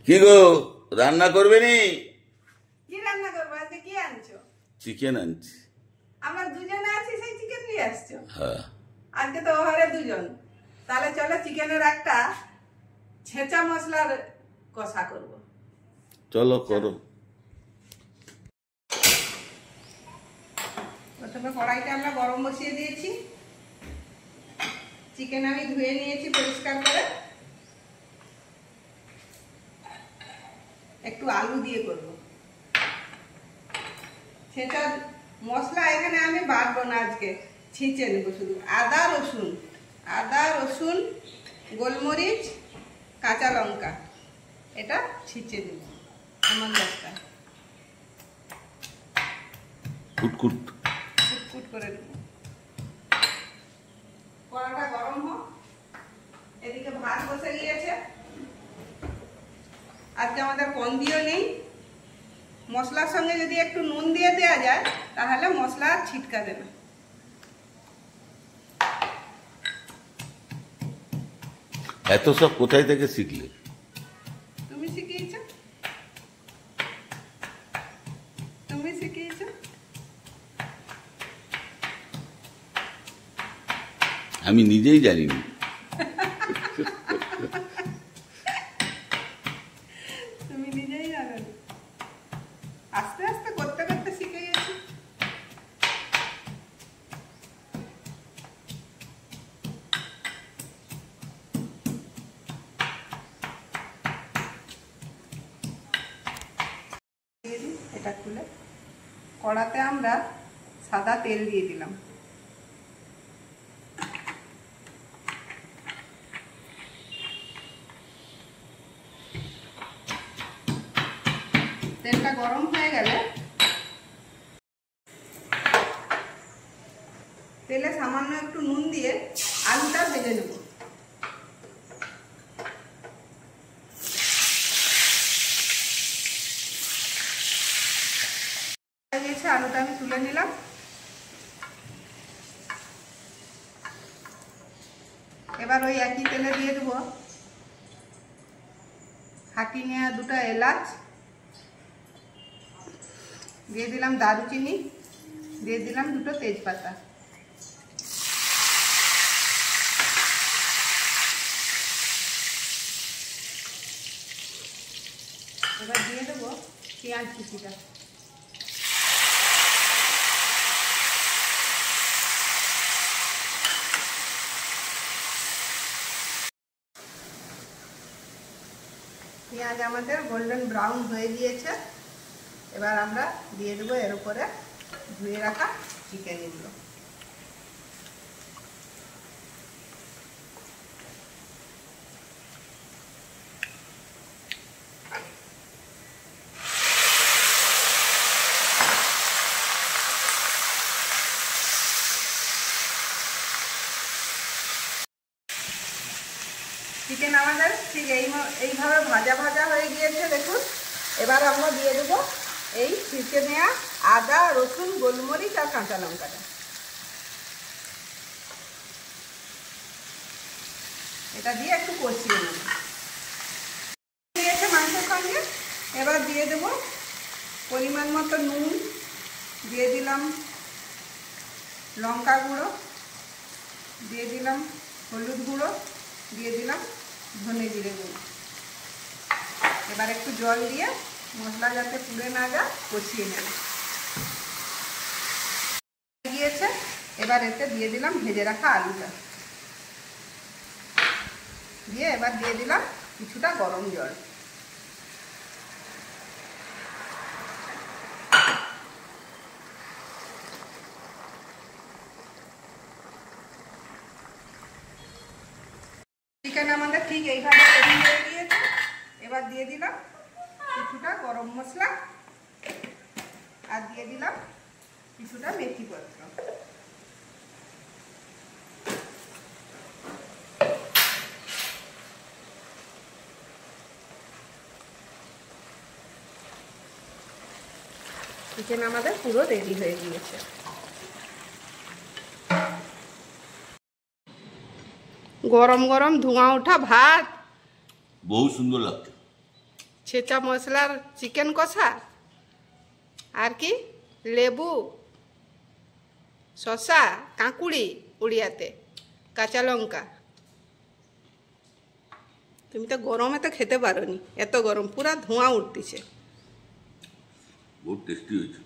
কি গো রান্না করবে নি? কি রান্না করবো আজকে? কি আনছো? চিকেন আনছি। আমরা দুজনে আছি, সেই চিকেন নিয়ে আসছো? হ্যাঁ। আজকে তো ওহারে দুজন, তাহলে চলো চিকেনের একটা ছেঁচা মশলার কষা করব। চলো করো। প্রথমে কড়াইটা আমরা গরম বসিয়ে দিয়েছি। চিকেন আমি ধুয়ে নিয়েছি পরিষ্কার করে। একটু আলু দিয়ে করব। ছেঁচা মশলা এখানে আমি বাটবো না, আজকে ছিঁচে নেব শুধু। আদা রসুন গোলমরিচ কাঁচা লঙ্কা এটা ছিঁচে দেব আমার গ্যাসটা কুটকুট করে দেব। কড়াটা গরম হোক, এদিকে ভাত বসে গিয়েছে। আজকে আমাদের কন্দিও নেই। মশলার সঙ্গে যদি একটু নুন দিয়ে দেওয়া যায় তাহলে মশলা ছিটকাবে না। এত সব কোথায় থেকে শিখলে? তুমি শিখিয়েছো। আমি নিজেই জানিনি। তুমি নিজেই জানো, আস্তে আস্তে করতে করতে শিখে গেছি। এটা খুলে কড়াতে আমরা সাদা তেল দিয়ে দিলাম। তেলটা গরম হয়ে গেলে তেলে সামান্য একটু নুন দিয়ে আলুটা ভেজে নেব। আলুটা আমি তুলে নিলাম। এবার ওই একই তেলে দিয়ে দেবো হাঁটি নেওয়া দুটো এলাচ, দিয়ে দিলাম দারুচিনি, দিয়ে দিলাম দুটো তেজপাতা। এবার দিয়ে দেবো পেঁয়াজ কুচিটা। পেঁয়াজ আমাদের গোল্ডেন ব্রাউন হয়ে গিয়েছে। এবার আমরা দিয়ে দেবো এর উপরে ধুয়ে রাখা চিকেনগুলো। চিকেন আমাদের ঠিক এইভাবে ভাজা ভাজা হয়ে গিয়েছে, দেখুন। এবার আমরা দিয়ে দেবো এই ছিঁচে নেওয়া আদা রসুন গোলমরিচ আর কাঁচা লঙ্কাটা। এটা দিয়ে একটু কষিয়ে নেব। দিয়েছে মাংসের সঙ্গে। এবার দিয়ে দেবো পরিমাণ মতো নুন, দিয়ে দিলাম লঙ্কা গুঁড়ো, দিয়ে দিলাম হলুদ গুঁড়ো, দিয়ে দিলাম ধনে জিরে গুঁড়ো। এবার একটু জল দিয়ে মশলা যাতে পুড়ে না যায় কষিয়ে নেব। গিয়েছে, এবার এতে দিয়ে দিলাম ভেজে রাখা আলুটা, দিয়ে এবার দিয়ে দিলাম কিছুটা গরম জল। চিকেন আমাদের ঠিক এইভাবে রেডি হয়ে গিয়েছে। এবার দিয়ে দিলাম কিছুটা গরম মশলা আর দিয়ে দিলাম কিছুটা মেথি পত্র। চিকেন আমাদের পুরো রেডি হয়ে গিয়েছে। গরম গরম ধোঁয়া ওঠা ভাত, বহু সুন্দর লাগছে। ছেঁচা মশলার চিকেন কষা, আর কি লেবু, শসা, কাঁকুড়ি উড়িয়াতে, কাঁচা লঙ্কা। তুমি তো গরমে তো খেতে পারোনি, এত গরম, পুরা ধোঁয়া উঠতেছে। বহুত টেস্টি হয়েছে।